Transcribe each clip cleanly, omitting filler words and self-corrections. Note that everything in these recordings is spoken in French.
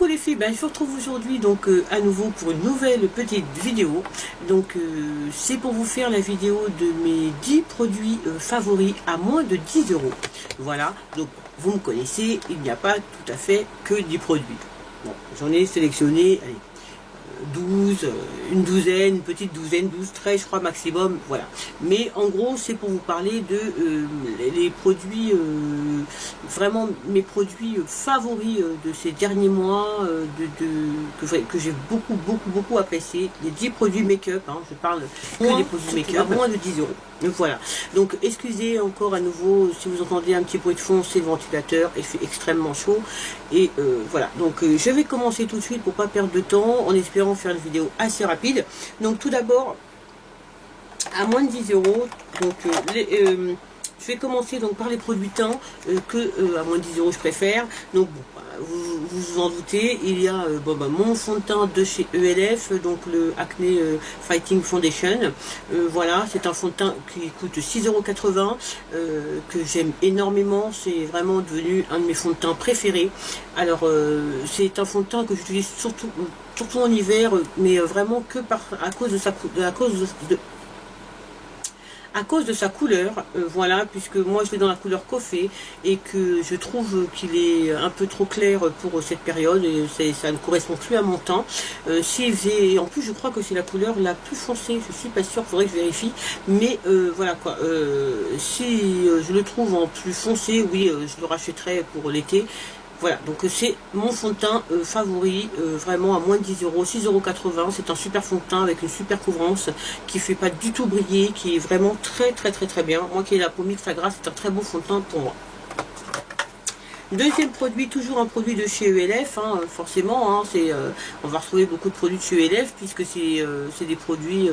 Coucou les filles, je vous retrouve aujourd'hui donc à nouveau pour une nouvelle petite vidéo. Donc c'est pour vous faire la vidéo de mes 10 produits favoris à moins de 10 euros. Voilà, donc vous me connaissez, il n'y a pas tout à fait que 10 produits. Bon, j'en ai sélectionné, allez, 12, une douzaine, une petite douzaine, 12, 13 je crois maximum, voilà. Mais en gros c'est pour vous parler de les produits, vraiment mes produits favoris de ces derniers mois, que j'ai beaucoup apprécié. Les 10 produits make-up, hein, je parle que des produits make-up, à moins de 10 euros. Donc voilà, donc excusez encore à nouveau si vous entendez un petit bruit de fond, c'est le ventilateur, il fait extrêmement chaud. Et voilà, donc je vais commencer tout de suite pour pas perdre de temps, en espérant faire une vidéo assez rapide. Donc tout d'abord, à moins de 10 euros, donc je vais commencer donc par les produits teint à moins de 10 euros je préfère. Donc bon, vous en doutez, il y a mon fond de teint de chez ELF, donc le Acne Fighting Foundation. Voilà, c'est un fond de teint qui coûte 6,80 €, que j'aime énormément. C'est vraiment devenu un de mes fonds de teint préférés. Alors c'est un fond de teint que j'utilise surtout en hiver, mais vraiment que à cause de sa couleur, voilà, puisque moi je l'ai dans la couleur coffée et que je trouve qu'il est un peu trop clair pour cette période et ça ne correspond plus à mon teint. En plus je crois que c'est la couleur la plus foncée, je suis pas sûre, faudrait que je vérifie, mais voilà quoi, si je le trouve en plus foncé, oui, je le rachèterai pour l'été. Voilà, donc c'est mon fond de teint favori, vraiment à moins de 10 euros, 6,80 €. C'est un super fond de teint avec une super couvrance qui fait pas du tout briller, qui est vraiment très bien. Moi qui ai la peau mixte à grasse, c'est un très beau fond de teint pour moi. Deuxième produit, toujours un produit de chez ELF, hein, forcément, hein, on va retrouver beaucoup de produits de chez ELF puisque c'est des produits,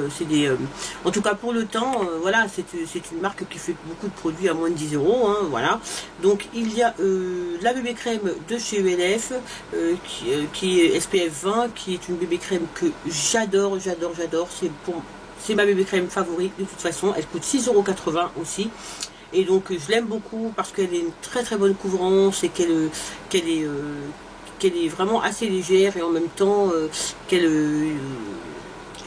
en tout cas pour le teint, voilà, c'est une marque qui fait beaucoup de produits à moins de 10 euros, hein, voilà. Donc il y a la bébé crème de chez ELF qui est SPF 20, qui est une bébé crème que j'adore, c'est ma bébé crème favorite de toute façon. Elle coûte 6,80 € aussi. Et donc je l'aime beaucoup parce qu'elle est une très bonne couvrance et qu'elle est vraiment assez légère, et en même temps elle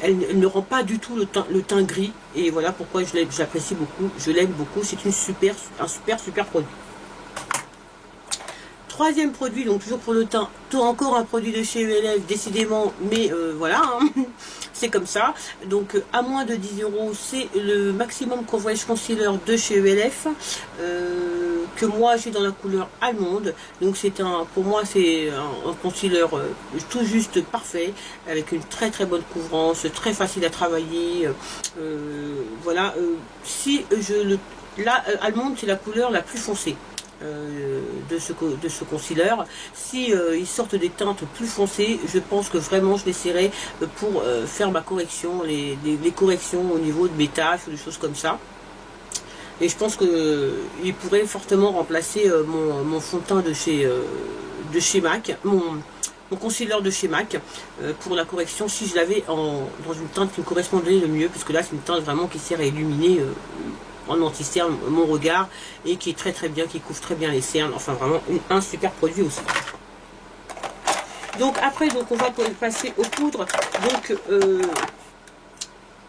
ne rend pas du tout le teint gris, et voilà pourquoi je l'apprécie beaucoup, je l'aime beaucoup, c'est un super produit. Troisième produit, donc toujours pour le teint, encore un produit de chez ELF, décidément, mais voilà, hein, c'est comme ça. Donc à moins de 10 euros, c'est le Maximum Coverage Concealer de chez ELF, que moi j'ai dans la couleur allemande. Donc pour moi c'est un concealer tout juste parfait, avec une très bonne couvrance, très facile à travailler. Voilà, allemande c'est la couleur la plus foncée de ce concealer. Si ils sortent des teintes plus foncées, je pense que vraiment je l'essaierai pour faire ma correction, les corrections au niveau de mes taches ou des choses comme ça. Et je pense que il pourrait fortement remplacer mon fond de teint de chez MAC, mon concealer de chez MAC, pour la correction, si je l'avais dans une teinte qui me correspondait le mieux, puisque là c'est une teinte vraiment qui sert à illuminer en anti-cerne mon regard, et qui est très bien, qui couvre très bien les cernes. Enfin vraiment un super produit aussi. Donc après, on va passer aux poudres. Donc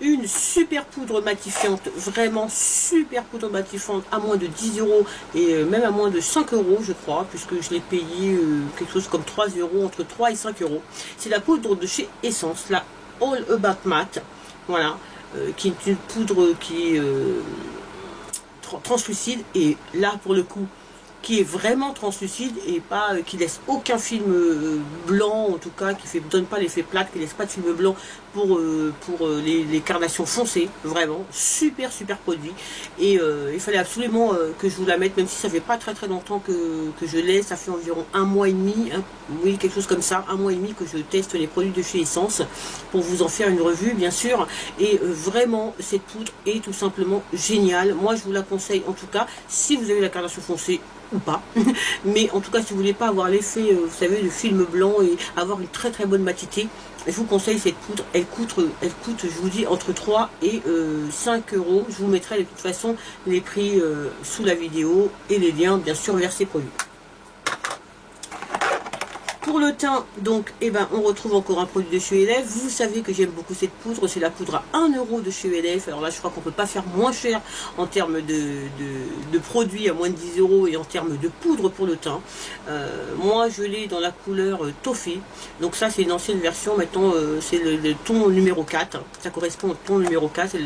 une super poudre matifiante, vraiment super poudre matifiante à moins de 10 euros, et même à moins de 5 euros je crois, puisque je l'ai payé quelque chose comme 3 euros, entre 3 et 5 euros. C'est la poudre de chez Essence, la All About Matte, voilà, qui est une poudre qui est translucide, et là pour le coup qui est vraiment translucide, et pas qui laisse aucun film blanc, en tout cas qui donne pas l'effet plate, qui laisse pas de film blanc pour les carnations foncées. Vraiment super produit, et il fallait absolument que je vous la mette, même si ça fait pas très longtemps que je l'ai. Ça fait environ un mois et demi, hein, oui, quelque chose comme ça, un mois et demi que je teste les produits de chez Essence, pour vous en faire une revue bien sûr. Et vraiment cette poudre est tout simplement géniale. Moi je vous la conseille, en tout cas si vous avez la carnation foncée ou pas, mais en tout cas si vous voulez pas avoir l'effet vous savez, de film blanc, et avoir une très bonne matité, je vous conseille cette poudre. Elle coûte je vous dis entre 3 et 5 euros. Je vous mettrai de toute façon les prix sous la vidéo, et les liens bien sûr vers ces produits. Pour le teint, donc, eh ben, on retrouve encore un produit de chez ELF. Vous savez que j'aime beaucoup cette poudre. C'est la poudre à 1 € de chez ELF. Alors là, je crois qu'on peut pas faire moins cher en termes de produits à moins de 10 € et en termes de poudre pour le teint. Moi, je l'ai dans la couleur Toffee. Donc ça, c'est une ancienne version. Maintenant, c'est le ton numéro 4. Ça correspond au ton numéro 4.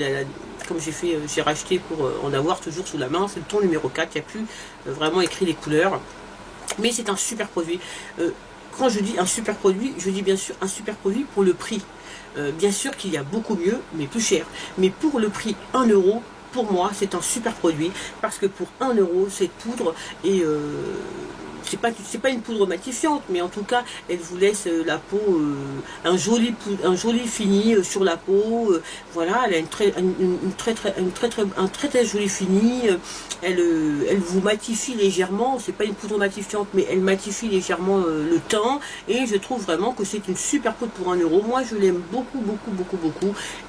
Comme j'ai racheté pour en avoir toujours sous la main. C'est le ton numéro 4. Il n'y a plus vraiment écrit les couleurs. Mais c'est un super produit. Quand je dis un super produit, je dis bien sûr un super produit pour le prix. Bien sûr qu'il y a beaucoup mieux, mais plus cher. Mais pour le prix 1 €, pour moi, c'est un super produit. Parce que pour 1 €, cette poudre est... c'est pas une poudre matifiante, mais en tout cas, elle vous laisse la peau, un joli fini sur la peau. Voilà, elle a un très joli fini. Elle vous matifie légèrement. C'est pas une poudre matifiante, mais elle matifie légèrement le teint. Et je trouve vraiment que c'est une super poudre pour 1 €. Moi, je l'aime beaucoup.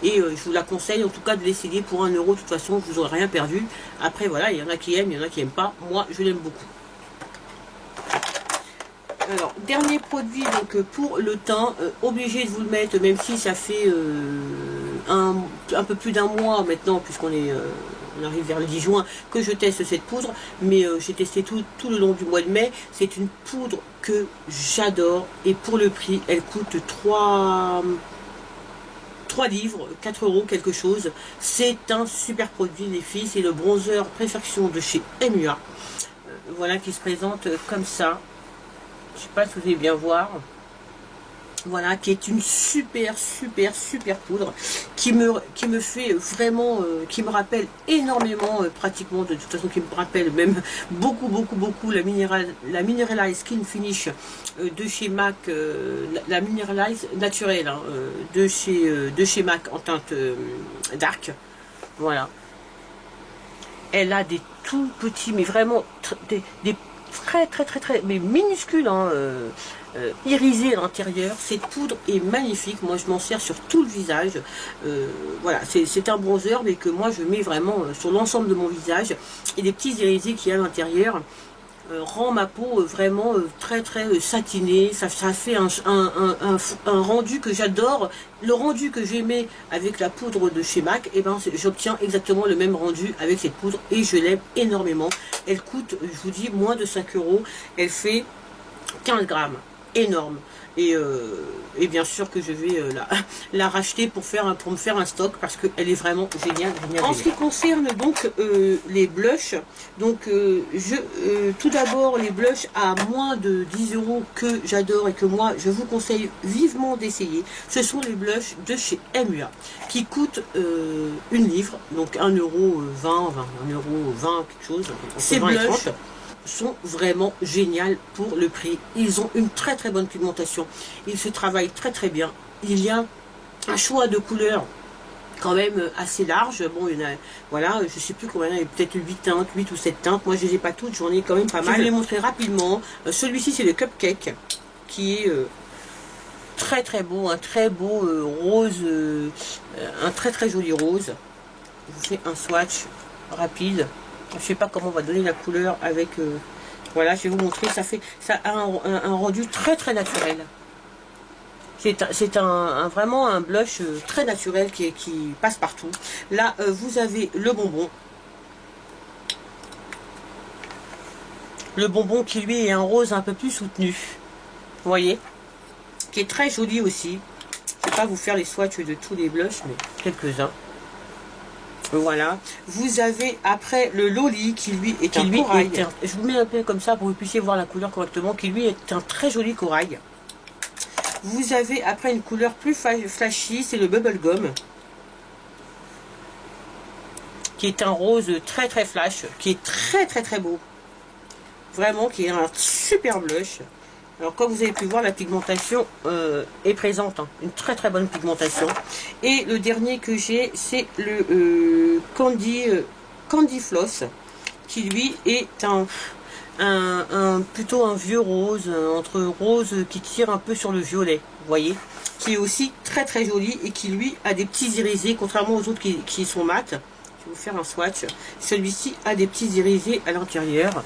Et je vous la conseille en tout cas de l'essayer pour 1 €. De toute façon, vous n'aurez rien perdu. Après, voilà, il y en a qui aiment, il y en a qui n'aiment pas. Moi, je l'aime beaucoup. Alors, dernier produit donc pour le teint, obligé de vous le mettre, même si ça fait un peu plus d'un mois maintenant, puisqu'on est on arrive vers le 10 juin, que je teste cette poudre, mais j'ai testé tout le long du mois de mai. C'est une poudre que j'adore, et pour le prix, elle coûte 3 livres, 4 € quelque chose. C'est un super produit les filles, c'est le bronzer Perfection de chez MUA. Voilà, qui se présente comme ça. Je sais pas si vous allez bien voir. Voilà, qui est une super poudre qui me fait vraiment, qui me rappelle énormément, pratiquement de toute façon, qui me rappelle même beaucoup la Mineralize Skin Finish de chez MAC, la Mineralize naturelle hein, de chez MAC en teinte dark. Voilà. Elle a des tout petits, mais vraiment des très mais minuscules hein, irisés à l'intérieur. Cette poudre est magnifique. Moi je m'en sers sur tout le visage. Voilà, c'est un bronzer, mais que moi je mets vraiment sur l'ensemble de mon visage. Et les petits irisés qu'il y a à l'intérieur rend ma peau vraiment très satinée. Ça fait un rendu que j'adore. Le rendu que j'aimais avec la poudre de chez MAC, et ben j'obtiens exactement le même rendu avec cette poudre et je l'aime énormément. Elle coûte, je vous dis, moins de 5 €. Elle fait 15 grammes. Énorme. Et bien sûr que je vais la racheter pour me faire un stock, parce qu'elle est vraiment géniale. En ce qui concerne donc les blushs, donc tout d'abord les blushs à moins de 10 € que j'adore et que moi je vous conseille vivement d'essayer, ce sont les blushs de chez MUA qui coûtent 1 livre, donc 1,20 €, 1,20 € quelque chose. Ces blushs sont vraiment géniales pour le prix. Ils ont une très bonne pigmentation. Ils se travaillent très bien. Il y a un choix de couleurs quand même assez large. Bon, il y en a, voilà, je sais plus combien, il y a peut-être 8 teintes, 8 ou 7 teintes. Moi, je les ai pas toutes, j'en ai quand même pas mal. Je vais les montrer rapidement. Celui-ci, c'est le Cupcake, qui est très beau, un très beau rose, un très joli rose. Je vous fais un swatch rapide. Je sais pas comment on va donner la couleur avec... voilà, je vais vous montrer. Ça a un rendu très naturel. C'est vraiment un blush très naturel qui passe partout. Là, vous avez le bonbon. Le bonbon qui, lui, est un rose un peu plus soutenu. Vous voyez? Qui est très joli aussi. Je ne vais pas vous faire les swatchs de tous les blushs, mais quelques-uns. Voilà, vous avez après le Loli qui lui est un corail. Je vous mets un peu comme ça pour que vous puissiez voir la couleur correctement, qui lui est un très joli corail. Vous avez après une couleur plus flashy, c'est le Bubblegum, qui est un rose très flash, qui est très beau. Vraiment, qui est un super blush. Alors comme vous avez pu voir, la pigmentation est présente, hein, une très bonne pigmentation. Et le dernier que j'ai, c'est le Candy Floss, qui lui est plutôt un vieux rose, entre rose qui tire un peu sur le violet, vous voyez, qui est aussi très joli et qui lui a des petits irisés, contrairement aux autres qui sont mat. Je vais vous faire un swatch. Celui-ci a des petits irisés à l'intérieur.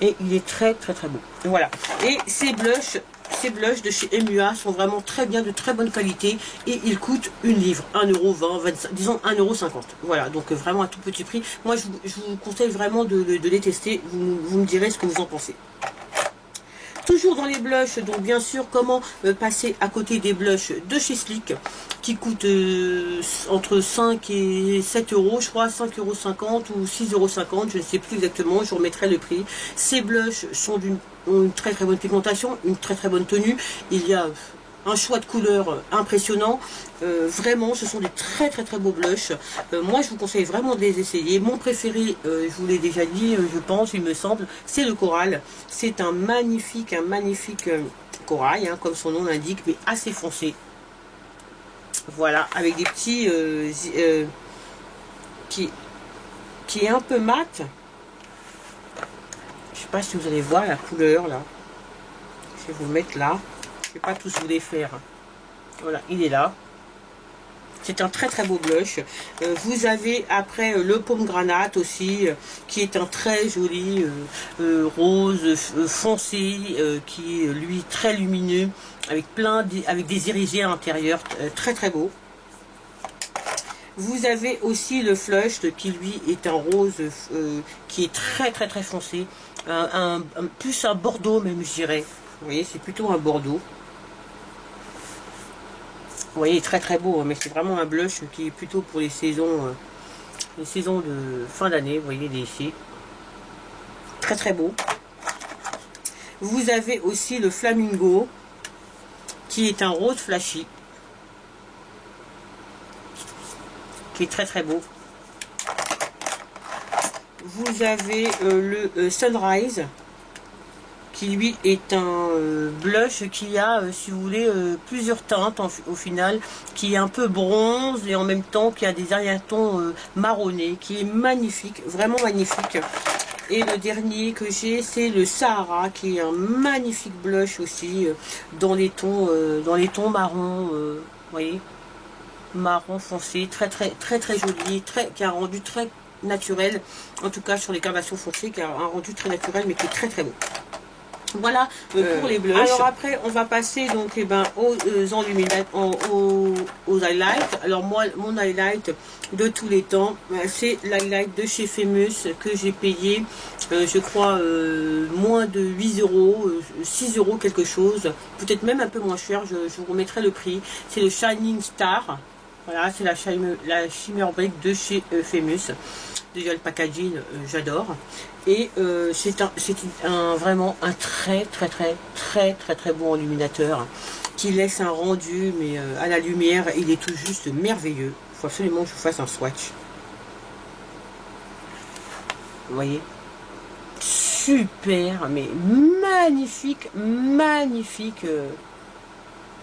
Et il est très beau. Voilà. Et ces blushs ces blushs de chez MUA sont vraiment très bien, de très bonne qualité. Et ils coûtent une livre, 1,20 €, 25, disons 1,50 €. Voilà, donc vraiment à tout petit prix. Moi, je vous conseille vraiment de les tester. Vous me direz ce que vous en pensez. Toujours dans les blushs, donc bien sûr, comment passer à côté des blushs de chez Sleek, qui coûtent entre 5 et 7 €, je crois, 5,50 € ou 6,50 €, je ne sais plus exactement, je vous remettrai le prix. Ces blushs ont une très très bonne pigmentation, une très très bonne tenue. Il y a un choix de couleurs impressionnant. Vraiment, ce sont des très très très beaux blushs. Moi, je vous conseille vraiment de les essayer. Mon préféré, je vous l'ai déjà dit, je pense, il me semble, c'est le corail. C'est un magnifique corail, hein, comme son nom l'indique, mais assez foncé. Voilà, avec des petits qui est un peu mat. Je sais pas si vous allez voir la couleur là. Je vais vous le mettre là. Je ne vais pas tous vous les faire. Voilà, il est là. C'est un très très beau blush. Vous avez après le pomegranate aussi, qui est un très joli rose foncé, qui est lui très lumineux, avec des irisés à l'intérieur, très très beau. Vous avez aussi le flush qui lui est un rose qui est très très très foncé, plus un bordeaux même, je dirais. Vous voyez, c'est plutôt un bordeaux. Vous voyez, il est très très beau, mais c'est vraiment un blush qui est plutôt pour les saisons de fin d'année. Vous voyez, il est ici. Très très beau. Vous avez aussi le flamingo, qui est un rose flashy, qui est très très beau. Vous avez le sunrise, qui lui est un blush qui a, si vous voulez, plusieurs teintes au final, qui est un peu bronze et en même temps qui a des arrière-tons marronnés, qui est magnifique, vraiment magnifique. Et le dernier que j'ai, c'est le Sahara, qui est un magnifique blush aussi, dans les tons marron, vous voyez, marron foncé, très très très très joli, qui a un rendu très naturel, en tout cas sur les carnations foncées, qui a un rendu très naturel, mais qui est très très beau. Voilà pour les blushs. Alors après, on va passer donc aux highlights. Alors moi, mon highlight de tous les temps, c'est l'highlight de chez Famous que j'ai payé, je crois, moins de 8 €, 6 € quelque chose, peut-être même un peu moins cher. Je vous remettrai le prix. C'est le Shining Star. Voilà, c'est la Shimmer Brick de chez Famous. Déjà le packaging, j'adore. Et c'est vraiment un très bon illuminateur qui laisse un rendu, mais à la lumière, il est tout juste merveilleux. Il faut absolument que je vous fasse un swatch. Vous voyez, super, mais magnifique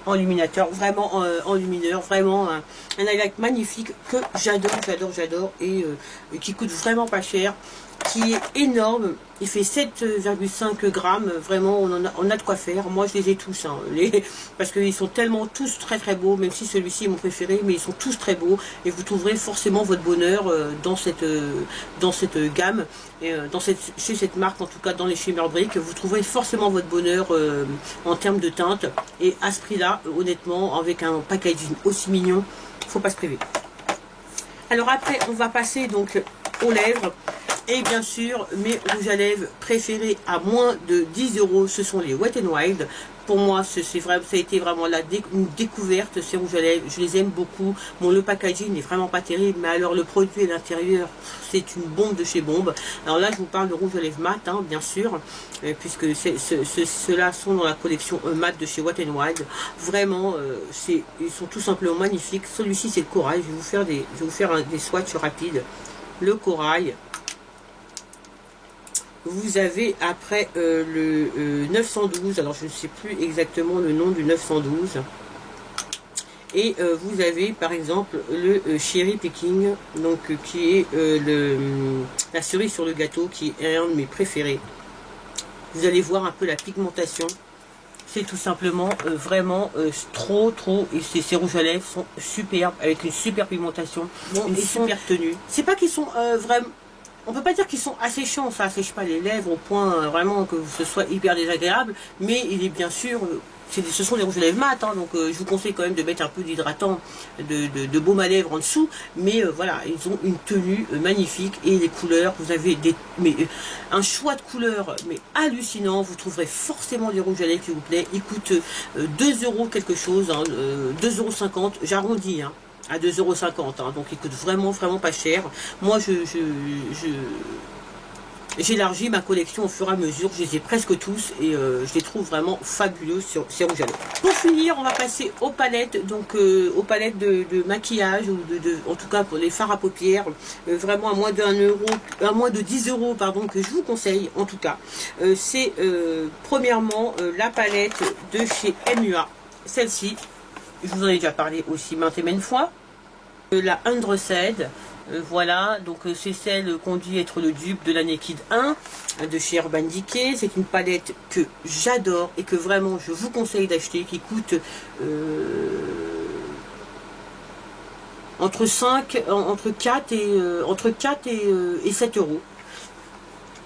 enluminateur, vraiment enlumineur, vraiment un highlight magnifique que j'adore, et qui coûte vraiment pas cher, qui est énorme. Il fait 7,5 grammes, vraiment on a de quoi faire. Moi je les ai tous, hein, parce qu'ils sont tellement tous très très beaux, même si celui-ci est mon préféré, mais ils sont tous très beaux, et vous trouverez forcément votre bonheur dans cette gamme, et chez cette marque, en tout cas dans les Shimmer Brick, vous trouverez forcément votre bonheur en termes de teinte, et à ce prix là, honnêtement, avec un packaging aussi mignon, faut pas se priver. Alors après, on va passer donc aux lèvres. Et bien sûr, mes rouges à lèvres préférés à moins de 10 €, ce sont les Wet n Wild. Pour moi, ça a été vraiment une découverte, ces rouges à lèvres. Je les aime beaucoup. Bon, le packaging n'est vraiment pas terrible, mais alors le produit à l'intérieur, c'est une bombe de chez bombe. Alors là, je vous parle de rouge à lèvres mat, hein, bien sûr, puisque ceux-là sont dans la collection mat de chez Wet n Wild. Vraiment, ils sont tout simplement magnifiques. Celui-ci, c'est le corail. Je vais vous faire des swatchs rapides. Le corail. Vous avez après le 912, alors je ne sais plus exactement le nom du 912. Et vous avez par exemple le Cherry Picking, donc qui est la cerise sur le gâteau, qui est un de mes préférés. Vous allez voir un peu la pigmentation. C'est tout simplement vraiment trop, et ces rouges à lèvres sont superbes, avec une super pigmentation, une super tenue. C'est pas qu'ils sont vraiment... On peut pas dire qu'ils sont asséchants, ça assèche pas les lèvres au point vraiment que ce soit hyper désagréable, mais il est bien sûr ce sont des rouges à lèvres mat, hein, donc je vous conseille quand même de mettre un peu d'hydratant, de baume à lèvres en dessous, mais voilà, ils ont une tenue magnifique, et les couleurs, vous avez un choix de couleurs mais hallucinant. Vous trouverez forcément des rouges à lèvres qui vous plaît. Ils coûtent 2 € quelque chose, hein, 2,50 €, j'arrondis, hein, à 2,50 €, hein, donc ils coûtent vraiment pas cher. Moi j'élargis ma collection au fur et à mesure, je les ai presque tous, et je les trouve vraiment fabuleux sur ces rouges à lèvres. Pour finir, on va passer aux palettes, donc aux palettes de maquillage, ou en tout cas pour les fards à paupières, vraiment à moins de 10 €, pardon, que je vous conseille en tout cas. C'est premièrement la palette de chez MUA, celle-ci, je vous en ai déjà parlé aussi maintes et maintes fois, la Undressed. Voilà, donc c'est celle qu'on dit être le dupe de la Naked 1 de chez Urban Decay. C'est une palette que j'adore et que vraiment je vous conseille d'acheter, qui coûte entre 4 et 7 €.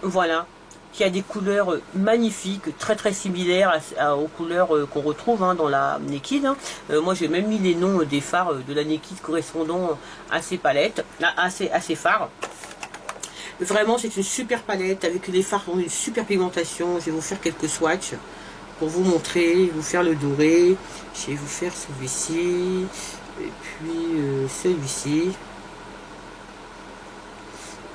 Voilà, qui a des couleurs magnifiques, très similaires aux couleurs qu'on retrouve, hein, dans la Naked, hein. Moi j'ai même mis les noms des fards de la Naked correspondant à ces palettes, à ces fards. Vraiment c'est une super palette avec des fards qui ont une super pigmentation. Je vais vous faire quelques swatchs pour vous montrer, vous faire le doré, je vais vous faire celui-ci, et puis celui-ci.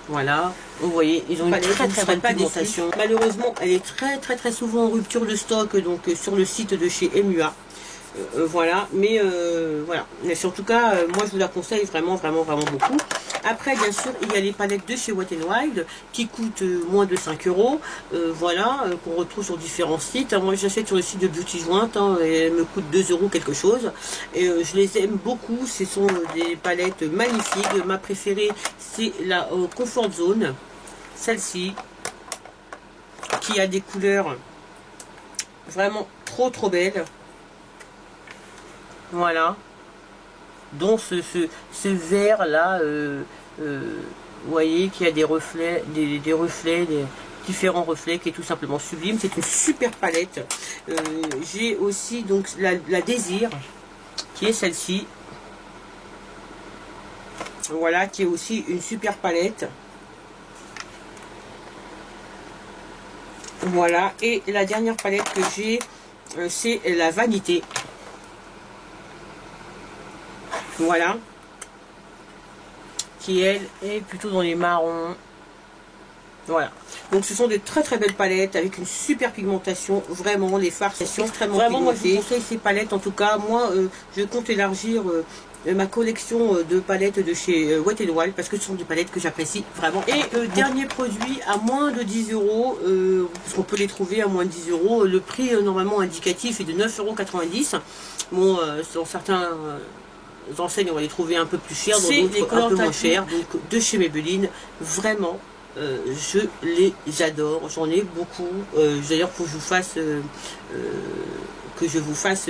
Voilà, vous voyez, ils ont une très bonne pigmentation. Malheureusement, elle est très souvent en rupture de stock, donc sur le site de chez MUA. Voilà, mais voilà. Mais en tout cas, moi je vous la conseille vraiment beaucoup. Après, bien sûr, il y a les palettes de chez Wet n Wild qui coûtent moins de 5 €. Voilà, qu'on retrouve sur différents sites. Moi, j'achète sur le site de Beauty Joint, hein, et elles me coûtent 2 € quelque chose. Et je les aime beaucoup. Ce sont des palettes magnifiques. Ma préférée, c'est la Comfort Zone, celle-ci, qui a des couleurs vraiment trop belles. Voilà, dont ce vert là, vous voyez, qui a des reflets, des reflets, différents reflets, qui est tout simplement sublime. C'est une super palette. J'ai aussi donc la Désir, qui est celle-ci. Voilà, qui est aussi une super palette. Voilà, et la dernière palette que j'ai, c'est la Vanité. Voilà, qui elle est plutôt dans les marrons. Voilà, donc ce sont des très belles palettes avec une super pigmentation. Vraiment, les fards sont extrêmement pigmentés. Moi je vous conseille ces palettes. En tout cas, moi je compte élargir ma collection de palettes de chez Wet n Wild, parce que ce sont des palettes que j'apprécie vraiment. Et dernier produit à moins de 10 €, parce qu'on peut les trouver à moins de 10 €. Le prix normalement indicatif est de 9,90 €. Bon, sur certains enseignes on va les trouver un peu plus chers, dans d'autres un peu moins chers. Donc de chez Maybelline, vraiment je les adore, j'en ai beaucoup. D'ailleurs, faut que je vous fasse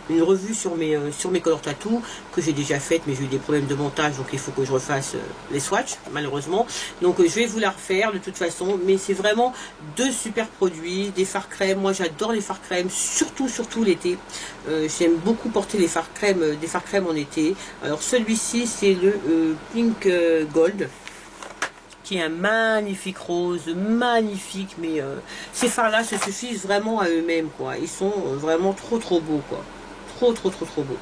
une revue sur mes color tattoo, que j'ai déjà faite, mais j'ai eu des problèmes de montage, donc il faut que je refasse les swatchs, malheureusement. Donc je vais vous la refaire de toute façon, mais c'est vraiment deux super produits. Des fards crème, moi j'adore les fards crème, surtout l'été. J'aime beaucoup porter des fards crème en été. Alors celui-ci, c'est le Pink Gold, qui est un magnifique rose, magnifique, mais ces fards là se suffisent vraiment à eux-mêmes, quoi. Ils sont vraiment trop beaux, quoi. Trop beaux.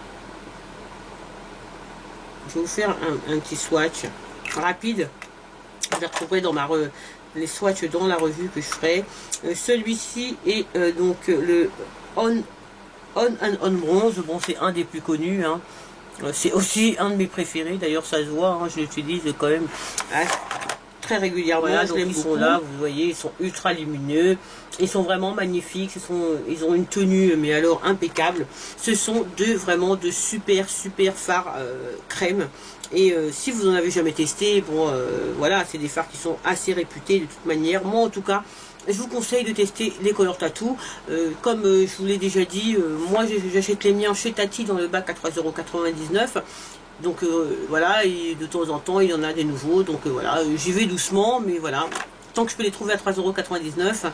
Je vais vous faire un petit swatch rapide. Vous les retrouverez dans les swatchs dans la revue que je ferai. Celui-ci est donc le On Bronze. Bon, c'est un des plus connus, hein. C'est aussi un de mes préférés, d'ailleurs ça se voit, hein, je l'utilise quand même très régulièrement. Voilà, donc ils sont là, vous voyez, ils sont ultra lumineux, ils sont vraiment magnifiques, ils ont une tenue mais alors impeccable. Ce sont vraiment de super fards crème. Et si vous en avez jamais testé, bon voilà, c'est des fards qui sont assez réputés de toute manière. Moi en tout cas, je vous conseille de tester les color tattoo. Comme je vous l'ai déjà dit, moi j'achète les miens chez Tati dans le bac à 3,99 €. Donc voilà, et de temps en temps il y en a des nouveaux, donc voilà, j'y vais doucement, mais voilà, tant que je peux les trouver à 3,99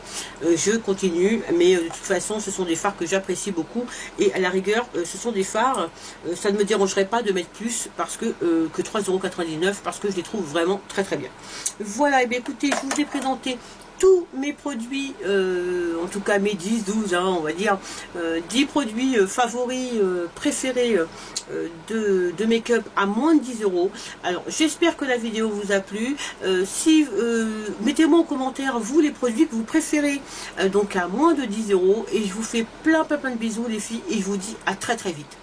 €, je continue. Mais de toute façon, ce sont des fards que j'apprécie beaucoup. Et à la rigueur, ce sont des fards, ça ne me dérangerait pas de mettre plus parce que 3,99 € parce que je les trouve vraiment très très bien. Voilà, et bien écoutez, je vous ai présenté tous mes produits, en tout cas mes 10-12, on va dire, 10 produits favoris, préférés de make-up à moins de 10 €. Alors j'espère que la vidéo vous a plu. Mettez-moi en commentaire vous les produits que vous préférez, donc à moins de 10 €. Et je vous fais plein de bisous les filles et je vous dis à très très vite.